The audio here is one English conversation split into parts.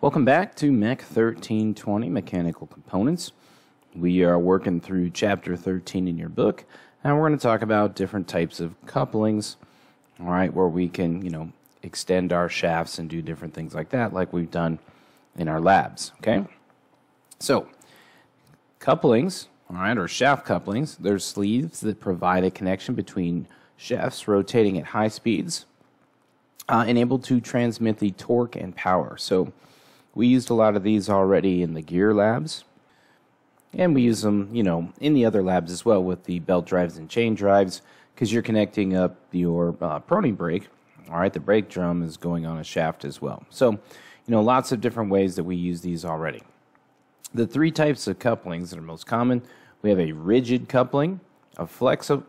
Welcome back to MECH1320, Mechanical Components. We are working through Chapter 13 in your book, and we're going to talk about different types of couplings, all right, where we can, extend our shafts and do different things like that, like we've done in our labs, okay? So, couplings, all right, or shaft couplings, they're sleeves that provide a connection between shafts rotating at high speeds and able to transmit the torque and power. So, we used a lot of these already in the gear labs, and we use them, in the other labs as well with the belt drives and chain drives, because you're connecting up your proning brake. All right, the brake drum is going on a shaft as well. So, lots of different ways that we use these already. The three types of couplings that are most common, we have a rigid coupling, a flexible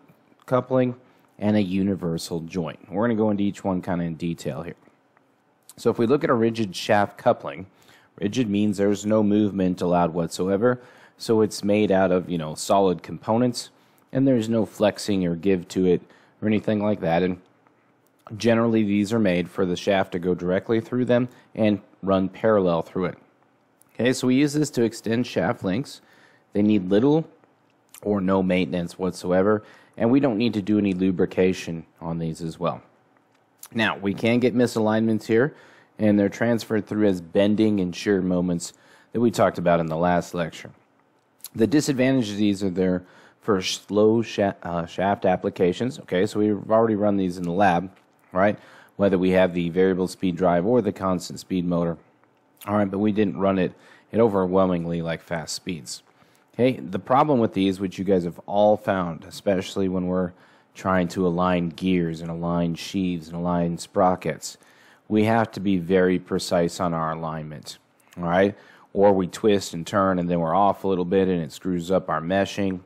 coupling, and a universal joint. We're going to go into each one kind of in detail here. So if we look at a rigid shaft coupling, rigid means there's no movement allowed whatsoever. So it's made out of, solid components, and there's no flexing or give to it or anything like that. And generally these are made for the shaft to go directly through them and run parallel through it. Okay, so we use this to extend shaft lengths. They need little or no maintenance whatsoever, and we don't need to do any lubrication on these as well. Now, we can get misalignments here, and they're transferred through as bending and shear moments that we talked about in the last lecture. The disadvantage of these are there for slow shaft applications. Okay, so we've already run these in the lab, right? Whether we have the variable speed drive or the constant speed motor. All right, but we didn't run it at overwhelmingly like fast speeds. Okay, the problem with these, which you guys have all found, especially when we're trying to align gears and align sheaves and align sprockets, we have to be very precise on our alignment, all right? Or we twist and turn and then we're off a little bit and it screws up our meshing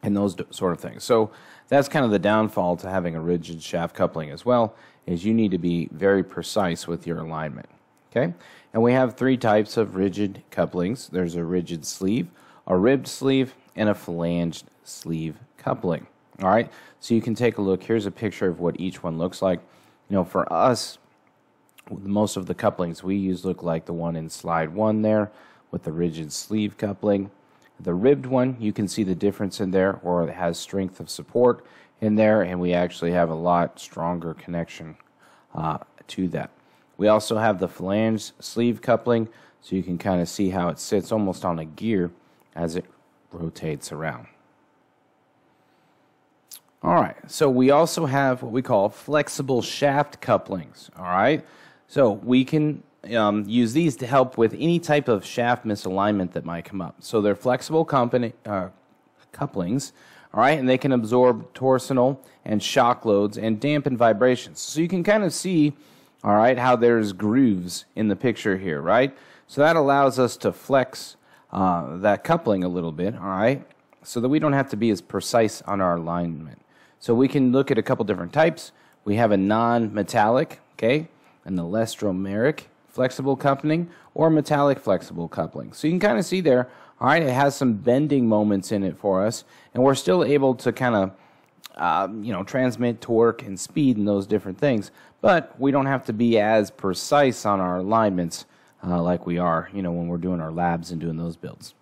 and those sort of things. So that's kind of the downfall to having a rigid shaft coupling as well, is you need to be very precise with your alignment, okay? And we have three types of rigid couplings. There's a rigid sleeve, a ribbed sleeve, and a flanged sleeve coupling. All right, so you can take a look. Here's a picture of what each one looks like. For us, most of the couplings we use look like the one in slide 1 there with the rigid sleeve coupling. The ribbed one, you can see the difference in there, or it has strength of support in there, and we actually have a lot stronger connection to that. We also have the flanged sleeve coupling, so you can kind of see how it sits almost on a gear as it rotates around. All right, so we also have what we call flexible shaft couplings, all right? So we can use these to help with any type of shaft misalignment that might come up. So they're flexible couplings, all right, and they can absorb torsional and shock loads and dampen vibrations. So you can kind of see, all right, how there's grooves in the picture here, right? So that allows us to flex that coupling a little bit, all right, so that we don't have to be as precise on our alignment. So we can look at a couple different types. We have a non-metallic, okay, an elastomeric flexible coupling or metallic flexible coupling. So you can kind of see there, all right, it has some bending moments in it for us, and we're still able to kind of, transmit torque and speed and those different things, but we don't have to be as precise on our alignments like we are, when we're doing our labs and doing those builds.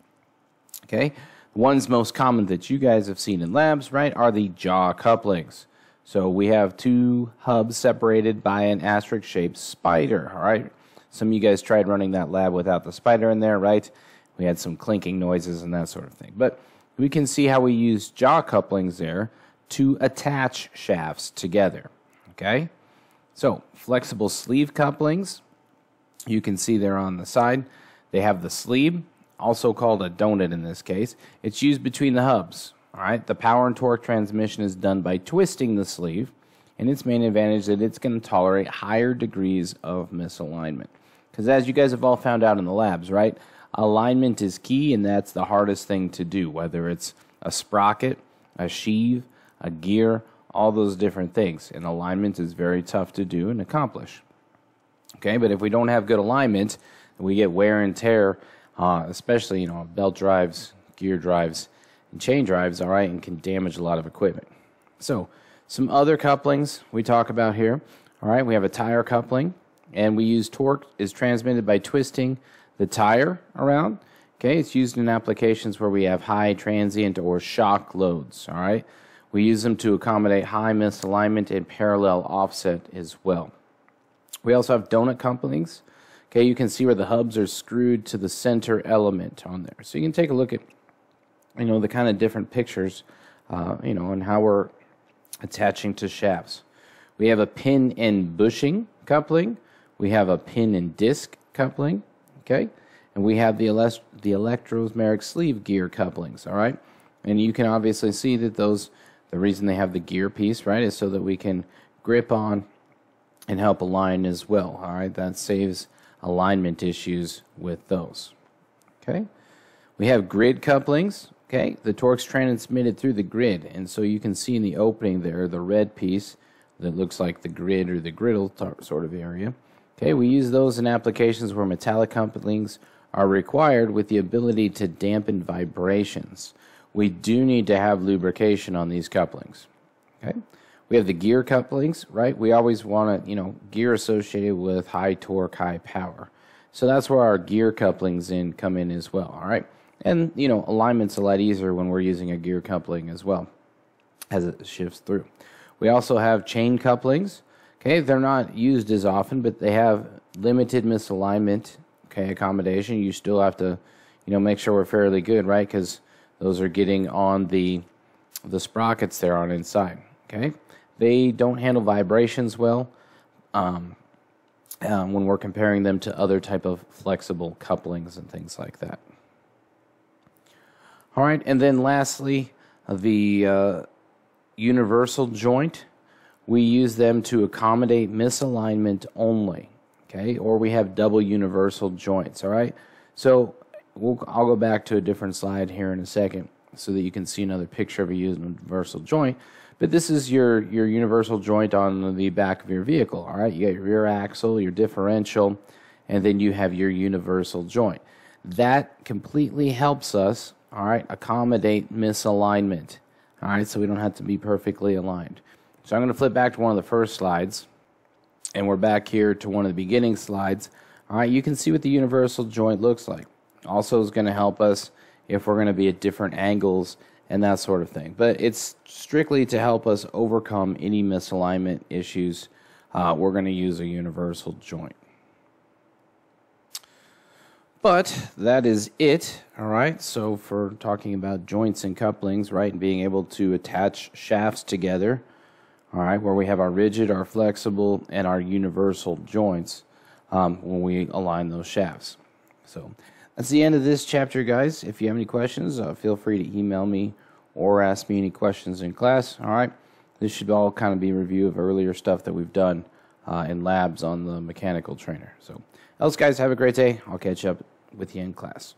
Okay. Ones most common that you guys have seen in labs, right, are the jaw couplings. So we have two hubs separated by an asterisk-shaped spider, all right? Some of you guys tried running that lab without the spider in there, right? We had some clinking noises and that sort of thing. But we can see how we use jaw couplings there to attach shafts together, okay? So flexible sleeve couplings, you can see there on the side. They have the sleeve, also called a donut in this case. It's used between the hubs. All right, the power and torque transmission is done by twisting the sleeve, and its main advantage is that it's going to tolerate higher degrees of misalignment. Because as you guys have all found out in the labs, right, alignment is key, and that's the hardest thing to do, whether it's a sprocket, a sheave, a gear, all those different things. And alignment is very tough to do and accomplish. Okay, but if we don't have good alignment, we get wear and tear, especially, belt drives, gear drives, and chain drives, all right, and can damage a lot of equipment. So some other couplings we talk about here, all right, we have a tire coupling, And we use torque is transmitted by twisting the tire around. Okay, it's used in applications where we have high transient or shock loads. All right, we use them to accommodate high misalignment and parallel offset as well. We also have donut couplings. Okay, you can see where the hubs are screwed to the center element on there. So you can take a look at, the kind of different pictures, and how we're attaching to shafts. We have a pin and bushing coupling. We have a pin and disc coupling. Okay, and we have the electromeric sleeve gear couplings. All right, and you can obviously see that the reason they have the gear piece, right, is so that we can grip on and help align as well. All right, that saves alignment issues with those. Okay, we have grid couplings. Okay, the torque's transmitted through the grid, and so you can see in the opening there the red piece that looks like the grid or the griddle sort of area. Okay, we use those in applications where metallic couplings are required with the ability to dampen vibrations. We do need to have lubrication on these couplings. Okay, we have the gear couplings, right? We always want to, gear associated with high torque, high power. So that's where our gear couplings come in as well, all right? And, alignment's a lot easier when we're using a gear coupling as well as it shifts through. We also have chain couplings. Okay, they're not used as often, but they have limited misalignment, accommodation. You still have to, make sure we're fairly good, right? Because those are getting on the sprockets there on inside, okay? They don't handle vibrations well when we're comparing them to other type of flexible couplings and things like that. All right, and then lastly, the universal joint. We use them to accommodate misalignment only, okay? Or we have double universal joints, all right? So I'll go back to a different slide here in a second so that you can see another picture of a universal joint. But this is your universal joint on the back of your vehicle, all right? You got your rear axle, your differential, and then you have your universal joint. That completely helps us, all right, accommodate misalignment, all right, so we don't have to be perfectly aligned. So I'm going to flip back to one of the first slides, and we're back here to one of the beginning slides. All right, you can see what the universal joint looks like. Also is going to help us if we're going to be at different angles and that sort of thing. But it's strictly to help us overcome any misalignment issues. We're going to use a universal joint. But that is it, all right? So for talking about joints and couplings, right, and being able to attach shafts together, all right, where we have our rigid, our flexible, and our universal joints when we align those shafts. So that's the end of this chapter, guys. If you have any questions, feel free to email me or ask me any questions in class, all right? This should all kind of be a review of earlier stuff that we've done in labs on the mechanical trainer. So else, guys, have a great day. I'll catch up with you in class.